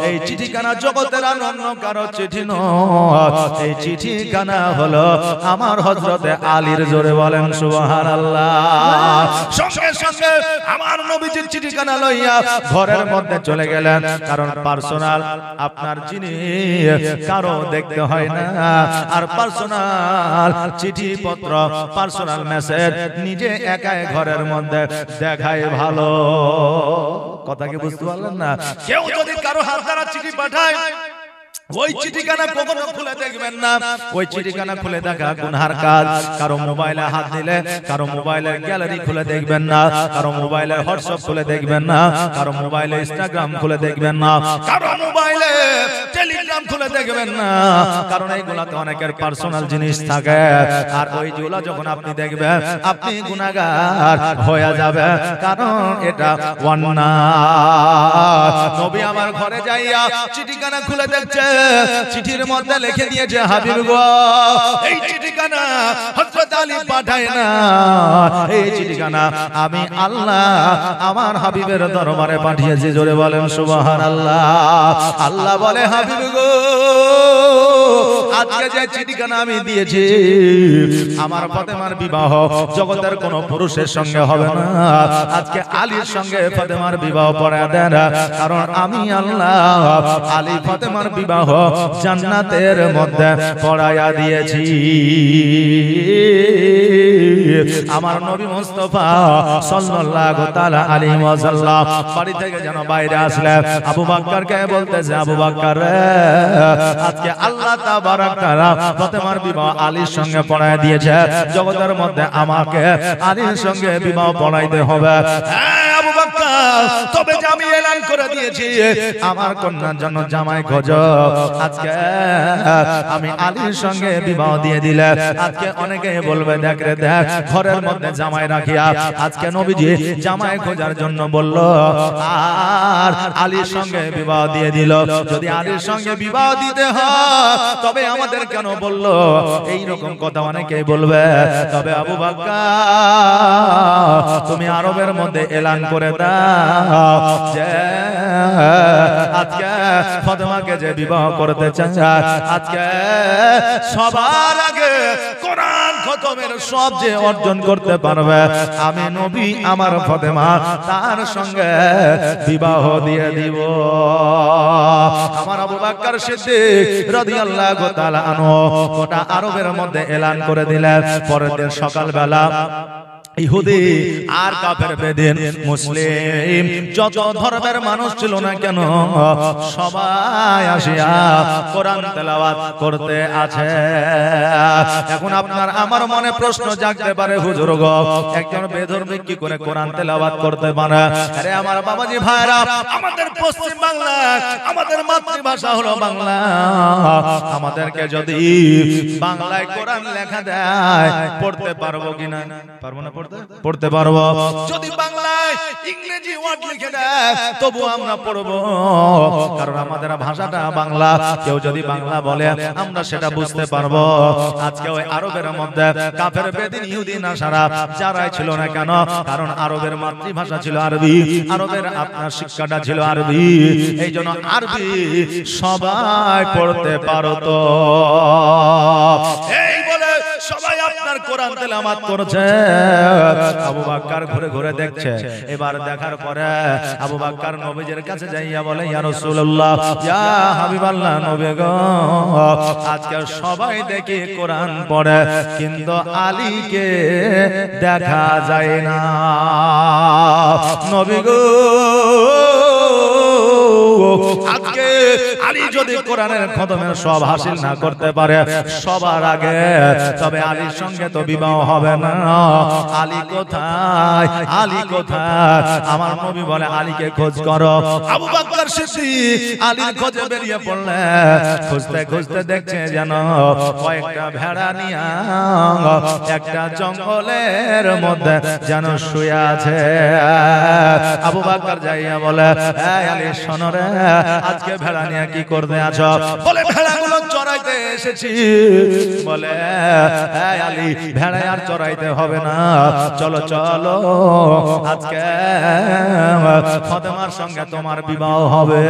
এই চিঠিখানা জগতের অন্য কারো চিঠি নয়, এই চিঠিখানা হলো আমার হযরতে আলীর। জোরে বলেন সুবহানাল্লাহ। সঙ্গে সঙ্গে আমার নবীজির চিঠিখানা লইয়া ঘরের মধ্যে চলে গেলেন, কারণ পার্সোনাল আপনার জিনিস কারো দেখতে হয় না, আর পার্সোনাল চিঠি পত্র পার্সোনাল মেসেজ নিজে একাই ঘরের মধ্যে দেখায় ভালো। কথা কি বুঝতে পারলেন না? কেউ যদি কারো হাত দ্বারা চিঠি পাঠায়, ওই চিঠিখানা কখনো খুলে দেখবেন না। ওই চিঠিখানা খুলে দেখা গুনার কাজ। কারো মোবাইলে হাত দিলে কারো মোবাইলের গ্যালারি খুলে দেখবেন না, কারো মোবাইলের হোয়াটসঅ্যাপ খুলে দেখবেন না, কারো মোবাইলে ইনস্টাগ্রাম খুলে দেখবেন না, কারো মোবাইলে টেলিগ্রাম খুলে দেখবেন না, কারণ এইগুলাতে অনেকের পার্সোনাল জিনিস থাকে। আর ওইগুলা যখন আপনি দেখবেন আপনি গুনাহগার হয়ে যাবে, কারণ এটা অন্যায়। নবী আমার ঘরে যাইয়া চিঠিখানা খুলে দেখছে, চিঠির মধ্যে লিখে দিয়েছে হাবিব গো এই চিঠিখানা হযরত আলী পাঠায় না এই চিঠিখানা আমি আল্লাহ আমার হাবিবের দরবারে পাঠিয়েছি জোরে বলেন সুবহানাল্লাহ আল্লাহ বলে হাবিব গো আজকে যে চিঠিখানা আমি দিয়েছি আমার ফাতেমার বিবাহ জগতের কোন পুরুষের সঙ্গে হবে না আজকে আলীর সঙ্গে ফাতেমার বিবাহ পড়ায়া দেন কারণ আমি আল্লাহ আলী ফাতেমার বিবাহ জান্নাতের মধ্যে পড়ায়া দিয়েছি আমার নবী মুস্তাফা সাল্লাল্লাহু তাআলা আলাইহি ওয়াসাল্লাম বাড়ি থেকে যেন বাইরে আসলেন আবু বকরকে বলতেছে আবু বকর আজকে আল্লাহ তাবারক তাআলা ফাতেমার বিবাহ আলীর সঙ্গে পড়ায় দিয়েছে জগতের মধ্যে আমাকে আলীর সঙ্গে বিবাহ পড়াইতে হবে আবু বকর তবে যে আমি এলান করে দিয়েছি আমার কন্যার জন্য জামাই খোঁজো আজকে আমি আলীর সঙ্গে বিবাহ দিয়ে দিলে আজকে অনেকে বলবে দেখ রে দেখ ঘরের মধ্যে জামাই রাখিয়া আজকে নবীজি জামাই খোঁজার জন্য বলল আর আলীর সঙ্গে বিবাহ দিয়ে দিল যদি আলীর সঙ্গে বিবাহ দিতে হয় তবে আমাদের কেন বলল এই রকম কথা অনেকেই বলবে তবে আবু বকর তুমি আরবের মধ্যে এলান করে দাও যে আজকে ফাতেমাকে যে বিবাহ করতে চায় আজকে সবার আগে কোরআন খতমের সব যে অর্জন করতে পারবে আমি নবী আমার ফাতেমা তার সঙ্গে বিবাহ দিয়ে দিব আমার আবু বকর সিদ্দিক রাদিয়াল্লাহু তাআলা আনহু গোটা আরবের মধ্যে এলান করে দিলেন পরের দিন সকালবেলা ইহুদি আর কাফের বেদিন মুসলিম যত ধর্মের মানুষ ছিল না কেন সবাই আসিয়া কোরআন তেলাওয়াত করতে আছে এখন আপনার আমার মনে প্রশ্ন জাগতে পারে হুজুর গো একজন বেধর্মী কি করে কোরআন তেলাওয়াত করতে পারে আরে আমার বাবাজি ভাইরা আমাদের পশ্চিম বাংলা আমাদের মাতৃভাষা হলো বাংলা আমাদেরকে যদি বাংলায় কোরআন লেখা দেয় পড়তে পারবো কিনা পারবো না পড়তে পারবো যদি বাংলায় ইংরেজি ওয়ার্ড লিখে দেয় তবু আমরা পড়বো কারণ আমাদের ভাষাটা বাংলা কেউ যদি বাংলা বলে আমরা সেটা বুঝতে পারবো আজকে ওই আরবের মধ্যে কাফের বেদিন ইহুদি নাসারা যারাই ছিল না কেন কারণ আরবের মাতৃভাষা ছিল আরবি আরবের আপনার শিক্ষাটা ছিল আরবি এই জন্য আরবি সবাই পড়তে পারতো এই বলে সবাই আপনার কোরআন তেলাওয়াত করছে আবু বকর ঘুরে ঘুরে দেখছে এবার দেখার পরে আবু বকর নবীজির কাছে যাইয়া বলে ইয়া রাসূলুল্লাহ ইয়া হাবিবাল্লাহ নবী গো আজকে সবাই দেখি কোরআন পড়ে কিন্তু আলীকে দেখা যায় না নবী গো আজকে আলী যদি কোরআনের খতমের সব হাসিল না করতে পারে সবার আগে তবে আলীর সঙ্গে তো বিবাহ হবে না আলী কোথায় আলী কোথায় আমার নবী বলে আলীকে খোঁজ করো আবু বকর সিদ্দিক আলীর খোঁজে বেরিয়ে পড়লেন খুঁজতে খুঁজতে দেখছে যেন কয়েকটা ভেড়া নিয়ে একটা জঙ্গলের মধ্যে যেন শুয়ে আছে আবু বকর যাইয়া বলে এই আলী শোনো রে আজকে ভেড়া নিয়ে কি করতে আছো বলে ভেড়াগুলো চড়াইতে এসেছি বলে এই আলী ভেড়া আর চড়াইতে হবে না চলো চলো আজকে ফাতেমার সঙ্গে তোমার বিবাহ হবে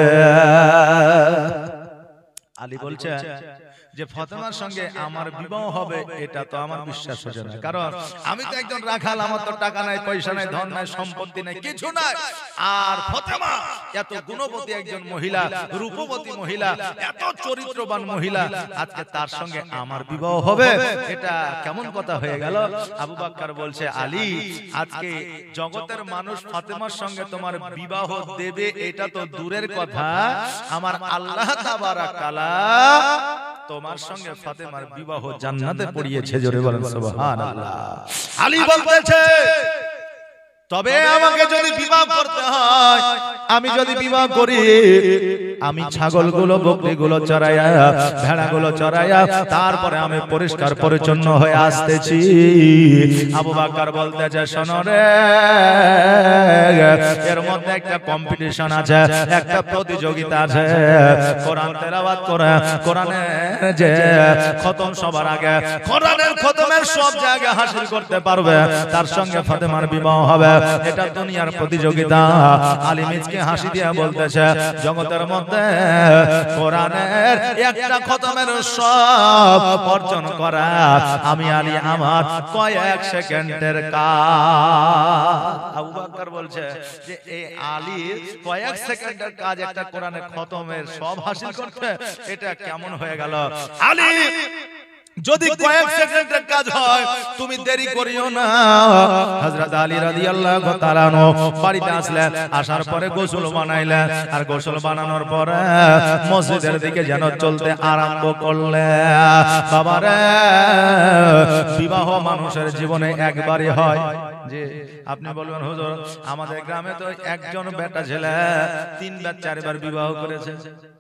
আলী বলছে যে ফাতেমার সঙ্গে আমার বিবাহ হবে এটা তো আমার বিশ্বাস হচ্ছে না কারণ আমি তো একজন রাখাল আমার তো টাকা নাই পয়সা নাই ধন নাই সম্পত্তি নাই কিছু নাই আর ফাতেমা এত গুণবতী একজন মহিলা রূপবতী মহিলা এত চরিত্রবান মহিলা আজকে তার সঙ্গে আমার বিবাহ হবে এটা কেমন কথা হয়ে গেল আবু বকর বলছে আলী আজকে জগতের মানুষ ফাতেমার সঙ্গে তোমার বিবাহ দেবে এটা তো দূরের কথা আমার আল্লাহ তাবারাক তাআলা তোমার সঙ্গে ফাতেমার বিবাহ জান্নাতে পড়িয়েছে জোরে বলেন সুবহানাল্লাহ আলী বলতেছে তবে আমাকে যদি বিবাহ করতে হয়, আমি যদি বিবাহ করি, আমি ছাগলগুলো বকরিগুলো চড়াইয়া ভেড়াগুলো চড়াইয়া তারপরে আমি পরিষ্কার পরিচ্ছন্ন হয়ে আসতেছি। আবু বকর বলতেছে শোনো রে, এর মধ্যে একটা কম্পিটিশন আছে, একটা প্রতিযোগিতা আছে। কোরআন তেলাওয়াত করে কোরআনের যে খতম সবার আগে কোরআনের খতমের সব জায়গায় হাসিল করতে পারবে, তার সঙ্গে ফাতেমার বিবাহ হবে। এটা দুনিয়ার প্রতিযোগিতা। আলী মিজকে হাসি দিয়ে বলতেছে জগতের মধ্যে কোরআনের একটা খতমের সব অর্জন করা আমি আলী আমার কয়েক সেকেন্ডের কাজ। আবু বকর বলছে যে এই আলী কয়েক সেকেন্ডের কাজ একটা কোরআনের খতমের সব হাসিল করতে, এটা কেমন হয়ে গেল? আলী যদি কয়েক সেকেন্ডের কাজ হয় তুমি দেরি করিও না। হযরত আলী রাদিয়াল্লাহু তাআলা আনহু বাড়িতে আসলেন, আসার পরে গোসল বানাইলেন, আর গোসল বানানোর পরে মসজিদের দিকে যেন চলতে আরম্ভ করলেন। বাবারে, বিবাহ মানুষের জীবনে একবারই হয়। যে আপনি বলবেন হুজুর আমাদের গ্রামে তো একজন বেটা ছেলে 3 বার 4 বার বিবাহ করেছে,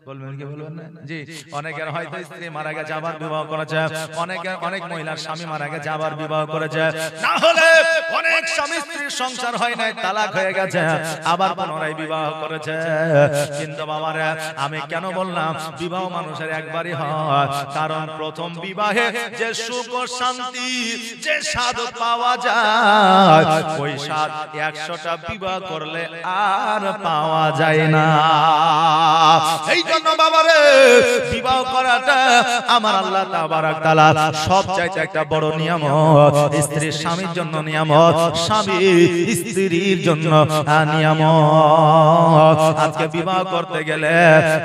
বলবেন কি বলবেন না? জি, অনেকের হয়তো স্ত্রী মারা গেছে আবার বিবাহ করেছে, অনেক মহিলার স্বামী মারা গেছে আবার বিবাহ করেছে, না হলে অনেক স্বামী স্ত্রীর সংসার হয় নাই, তালাক হয়ে গেছে, আবার পুনরায় বিবাহ করেছে। কিন্তু বাবারা, আমি কেন বললাম বিবাহ মানুষের একবারই হয়? কারণ প্রথম বিবাহে যে সুখ ও শান্তি, যে স্বাদ পাওয়া যায়, ওই স্বাদ 100টা বিবাহ করলে আর পাওয়া যায় না। এই জন্য বাবারে, বিবাহ করাটা আমার আল্লাহ তাবারক তাআলা সবচাইতে একটা বড় নিয়ামত। স্ত্রী স্বামীর জন্য নিয়ামত, স্বামী স্ত্রীর জন্য নিয়ামত। আজকে বিবাহ করতে গেলে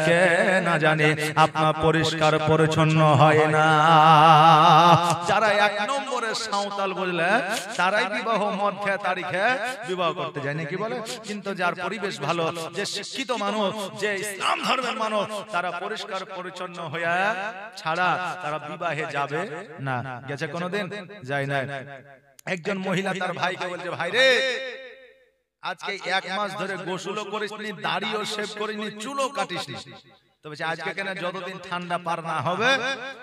কে না জানে আপনার পরিষ্কার পরিচ্ছন্ন হয় না। যারা 1 নম্বরের সাঁওতাল বুঝলে, তারাই বিবাহ মদ খেয়ে তারিখে বিবাহ করতে যায় নাকি বলে। কিন্তু যার পরিবেশ ভালো, যে শিক্ষিত মানুষ, যে ইসলাম ধর্মের মানুষ, তারা পরিষ্কার পরিচ্ছন্ন হয়ে ছাড়া তারা বিবাহে যাবে না। গেছে কোনোদিন? যায় না। একজন মহিলা তার ভাইকে বলছে, ভাই রে, আজকে 1 মাস ধরে গোসলও করিসনি, দাড়িও শেভ করিসনি, চুলও কাটিসনি। তবে আজকে কেন, যতদিন ঠান্ডা পার না হবে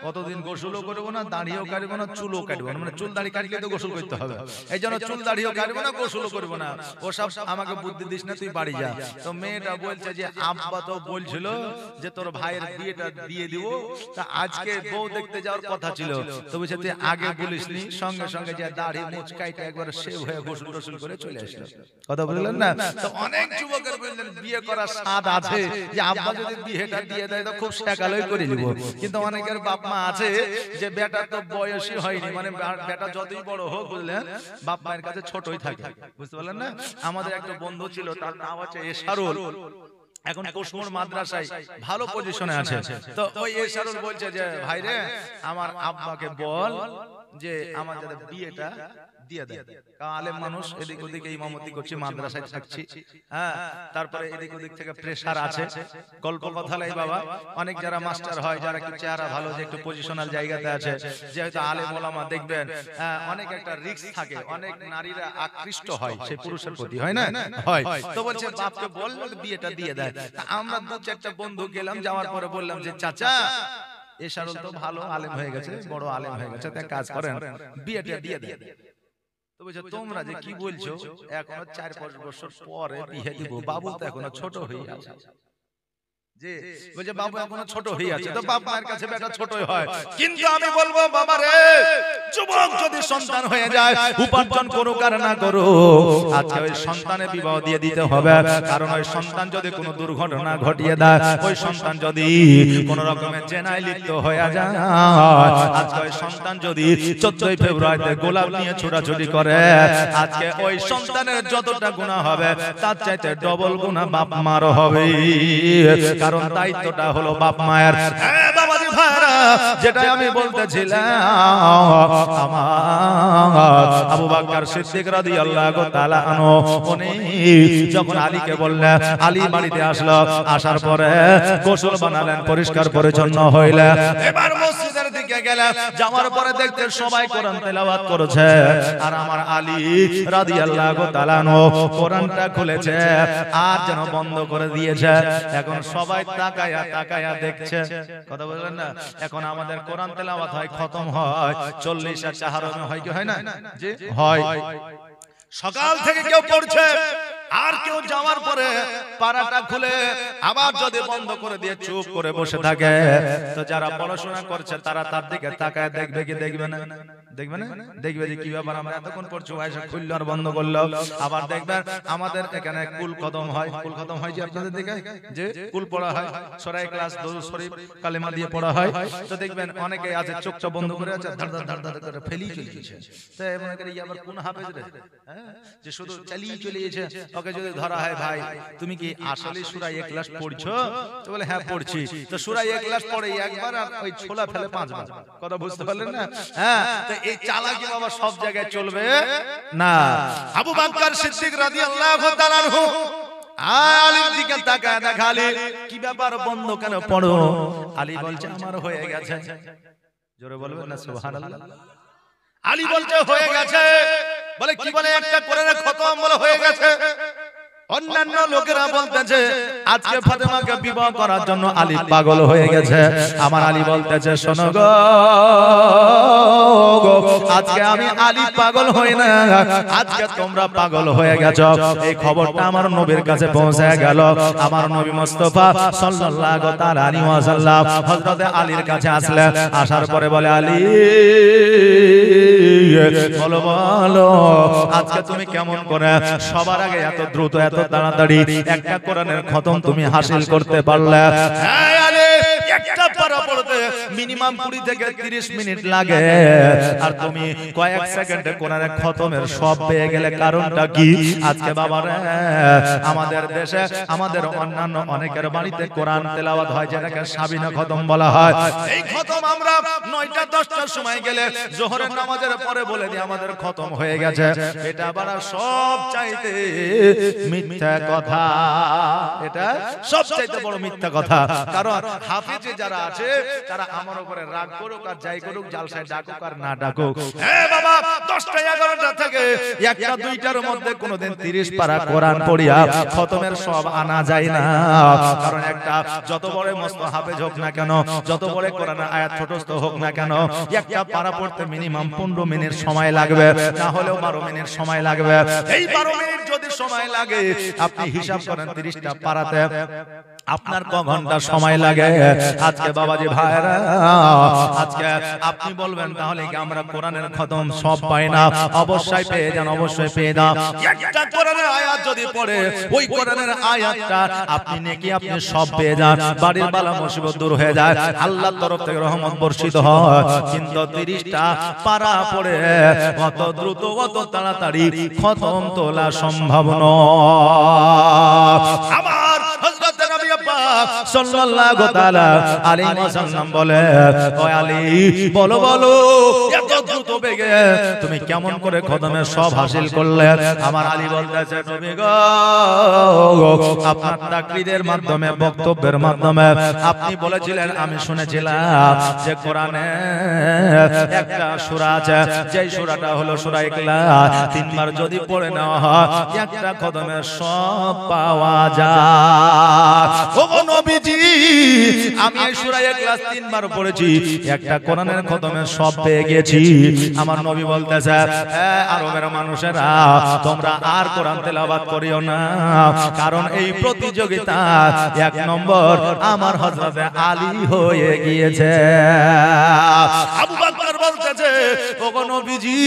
ততদিন গোসলও করবো না, দাড়িও কাটবো না, চুলও কাটবো না। মানে চুল দাড়ি কাটলে তো গোসল করতে হবে, এই জন্য চুল দাড়িও কাটবো না, গোসলও করবো না। ওসব আমাকে বুদ্ধি দিস না, তুই বাড়ি যা। তো মেয়েটা বলছে যে আব্বা তো বলছিল যে তোর ভাইয়ের বিয়েটা দিয়ে দিব, তা আজকে বউ দেখতে যাওয়ার কথা ছিল। তো বলছে তুই আগে বলিসনি, সঙ্গে সঙ্গে যে দাড়ি মুছ কাইটা একবার শেভ হয়ে গোসল টোসল করে চলে আসলো। কথা বললেন না? তো অনেক যুবকের বললেন বিয়ে করার স্বাদ আছে, যে আব্বা যদি বিয়েটা দিয়ে দেয় তো খুব সেকালই করে নিব। কিন্তু অনেকের বাপ মা আছে যে বেটা তো বয়সই হয়নি, মানে বেটা যতই বড় হোক বুঝলেন, বাপ মায়ের কাছে ছোটই থাকে। বুঝতে পারলেন না? আমাদের একটা বন্ধু ছিল, তার নাম হচ্ছে এশারুল, এখন কুসমুর মাদ্রাসায় ভালো পজিশনে আছে। তো ওই এশারুল বলছে যে ভাই রে, আমার আব্বাকে বল যে আমার যাতে বিয়েটা দিয়ে দেয়। আলেম মানুষ, এদিক ওদিকে ইমামতি করছি, মাদ্রাসায় থাকছি, হ্যাঁ, তারপরে এদিক ওদিক থেকে প্রেসার আছে। গল্প কথা লাই বাবা, অনেক যারা মাস্টার হয়, যারা একটু চেহারা ভালো, যে একটু পজিশনাল জায়গাতে আছে, যেহেতু আলেম ওলামা দেখবেন অনেক একটা রিস্ক থাকে, অনেক নারীরা আকৃষ্ট হয় সেই পুরুষের প্রতি, হয় না? হয়। তো বলছে বাপকে বললো বিয়েটা দিয়ে দেয়। আমরা 2-4টা বন্ধু গেলাম, যাওয়ার পরে বললাম যে চাচা, এশারুল তো ভালো আলেম হয়ে গেছে, বড় আলেম হয়ে গেছে, তাই কাজ করেন, বিয়েটা দিয়ে দেয়। তো বলছে তোমরা যে কি বলছো, এখনো 4-5 বছর পরে বিয়ে দিব, বাবু তো এখনো ছোট হয়ে আছে। যে বলছে বাবু এখনো ছোট হয়ে আছে, তো বাপ মায়ের কাছে বেটা ছোটই হয়। কিন্তু আমি বলবো বাবা রে, যুবক যদি সন্তান হয়ে যায়, উপার্জন করুক আর না করুক, আজকে ওই সন্তানের বিবাহ দিয়ে দিতে হবে। কারণ ওই সন্তান যদি কোনো দুর্ঘটনা ঘটিয়ে দেয়, ওই সন্তান যদি কোন রকমের জেনায় লিপ্ত হয়ে যায়, আজকে ওই সন্তান যদি 14ই ফেব্রুয়ারিতে গোলাপ নিয়ে ছোটাছুটি করে, আজকে ওই সন্তানের যতটা গুনাহ হবে তার চাইতে ডবল গুনাহ বাপ মারও হবে। কারণ দায়িত্বটা হলো বাপ মায়ের। হ্যাঁ বাবাজি ভাইরা যেটা আমি বলতেছিলাম আমার আবু বকর সিদ্দিক রাদিয়াল্লাহু তাআলা আনহু উনি যখন আলীকে বললেন, আলী বাড়িতে আসলো, আসার পরে গোসল বানালেন, পরিষ্কার পরিচ্ছন্ন হইলেন, এবার মসজিদের দিকে গেলেন, যাওয়ার পরে দেখতে সবাই কোরআন তেলাওয়াত করেছে আর আমার আলী রাদিয়াল্লাহু তাআলা আনহু কোরআনটা খুলেছে আর যেন বন্ধ করে দিয়েছে। এখন সবাই তাকায়া তাকায়া দেখছে, কথা বললেন না? এখন আমাদের কোরআন তেলাওয়াত হয়, খতম হয় 40 আর চাহারমে হয় কি হয় না? জি হয়। সকাল থেকে কেউ পড়ছে আর কেউ যাওয়ার পরে পারাটা খুলে আবার যদি বন্ধ করে দিয়ে চুপ করে বসে থাকে, তো যারা পড়াশোনা করছে তারা তার দিকে তাকায় দেখবে কি দেখবে না? দেখবে না? দেখবে যে কি ব্যাপার, আমরা এতক্ষণ পড়ছি, আয়েশা খুললো আর বন্ধ করলো। আবার দেখবেন আমাদের এখানে কুল খতম হয়, কুল খতম হয় যে আপনাদের দিকে যে কুল পড়া হয়, সূরা ইখলাস, দরুদ শরীফ, কালেমা দিয়ে পড়া হয়, তো দেখবেন অনেকে আছে চোখটা বন্ধ করে আছে, ধার ধার ধার করে ফেলি চলেছে। তো মনে করে আবার কোন হাফেজ রে, হ্যাঁ, যে শুধু চালিয়ে চলেছে, ওকে যদি ধরা হয়, ভাই তুমি কি আসলে সূরা ইখলাস পড়ছো? তো বলে হ্যাঁ পড়ছি। তো সূরা ইখলাস পড়ে একবার আর ওই ছোলা ফেলে 5 বার, কথা বুঝতে পারলেন না? হ্যাঁ, তো এই চালাকি বাবা সব জায়গায় চলবে না। আবু বকর সিদ্দিক রাদিয়াল্লাহু তাআলা আনহু আলীর দিকে তাকায় দেখা, আলী কি ব্যাপার, বন্ধ কেন পড়ো? আলী বলছে আমার হয়ে গেছে। জোরে বলবেন না সুবহানাল্লাহ? আলী বলছে হয়ে গেছে। বলে কি বলে, একটা কোরআনের খতম বলে হয়ে গেছে। অন্যান্য লোকেরা বলতেছে আজকে ফাতেমাকে বিবাহ করার জন্য আলী পাগল হয়ে গেছে। আমার আলী বলতেছে শোনো গো, আজকে আমি আলী পাগল হই না, আজকে তোমরা পাগল হয়ে গেছো। এই খবরটা আমার নবীর কাছে পৌঁছে গেল। আমার নবী মুস্তাফা সাল্লাল্লাহু তাআলা আলাইহি ওয়াসাল্লাম হযরত আলীর কাছে আসলেন, আসার পরে বলে আলী বলো বলো আজকে তুমি কেমন করে সবার আগে এত দ্রুত এত তাড়াতাড়ি একটা কোরআনের খতম তুমি হাসিল করতে পারলে? হ্যাঁ আলী, একটা পারা পড়তে মিনিমাম 20 থেকে 30 মিনিট লাগে, আর তুমি কয়েক সেকেন্ডে কোরআনের খতমের সব পেয়ে গেলে। কারণটা কি? আজকে বাবারে আমাদের দেশে আমাদের অন্যান্য অনেকের বাড়িতে কোরআন তেলাওয়াত হয়, যেটাকে সাবিনা খতম বলা হয়। এই খতম আমরা 9টা 10টার সময় গেলে জোহরের নামাজের পরে বলে দিই আমাদের খতম হয়ে গেছে। এটা আবার সব চাইতে মিথ্যা কথা, এটা সবচাইতে বড় মিথ্যা কথা। কারণ হাফেজে যারা আছে তারা আমার উপরে রাগ করুক আর যাই করুক, জালসায় ডাকুক আর না ডাকুক, হ্যাঁ বাবা 10টা 11টা থেকে 1টা 2টার মধ্যে কোনোদিন 30 পারা কোরআন পড়িয়া খতমের সব আনা যায় না। কারণ একটা যত বড় মস্ত হাফেজ হোক না কেন, যত বড় কোরআনের আয়াত ছোটস্থ হোক না কেন, একটা পারা পড়তে মিনিমাম 15 মিনিট সময় লাগবে, না হলেও 12 মিনিট সময় লাগবে। এই 12 মিনিট যদি সময় লাগে, আপনি হিসাব করেন 30টা পারাতে আপনার ক ঘন্টা সময় লাগে। আজকে বাবাজি ভাইরা, আজকে আপনি বলবেন তাহলে কি আমরা কোরআনের খতম সব পাই না? অবশ্যই পেয়ে যান, অবশ্যই পেয়ে যান। একটা কোরআনের আয়াত যদি পড়ে, ওই কোরআনের আয়াতটা আপনি নেকি আপনি সব পেয়ে যান, বাড়ির বালা মুসিবত দূর হয়ে যায়, আল্লাহর তরফ থেকে রহমত বর্ষিত হয়। কিন্তু 30টা পারা পড়ে অত দ্রুত অত তাড়াতাড়ি খতম তোলা সম্ভব নয়। আমার হযরত নবী পাক সাল্লাল্লাহু তাআলা আলাইহি ওয়াসাল্লাম বলে, ও আলী বলো বলো এত দ্রুত বেগে তুমি কেমন করে খতমের সব হাসিল করলে? আমার আলী বলতেছে নবী গো, আপনার তাকরীরের মাধ্যমে, বক্তব্যের মাধ্যমে আপনি বলেছিলেন, আমি শুনেছিলাম যে কোরআনে একটা সূরা আছে, যেই সূরাটা হলো সূরা ইখলাস, 3 বার যদি পড়ে নেওয়া হয় একটা খতমের সব পাওয়া যায়। ওগো নবীজি, আমি এই সূরা ইখলাস 3 বার পড়েছি, একটা কোরআনের খতমের সব পেয়ে গেছি। আমার নবী বলতেছে, আরবের মানুষেরা তোমরা আর কোরআন তেলাওয়াত করিও না, কারণ এই প্রতিযোগিতা 1 নম্বর আমার হযরত আলী হয়ে গিয়েছে। আবু বকর বলতেছে, ওগো নবীজি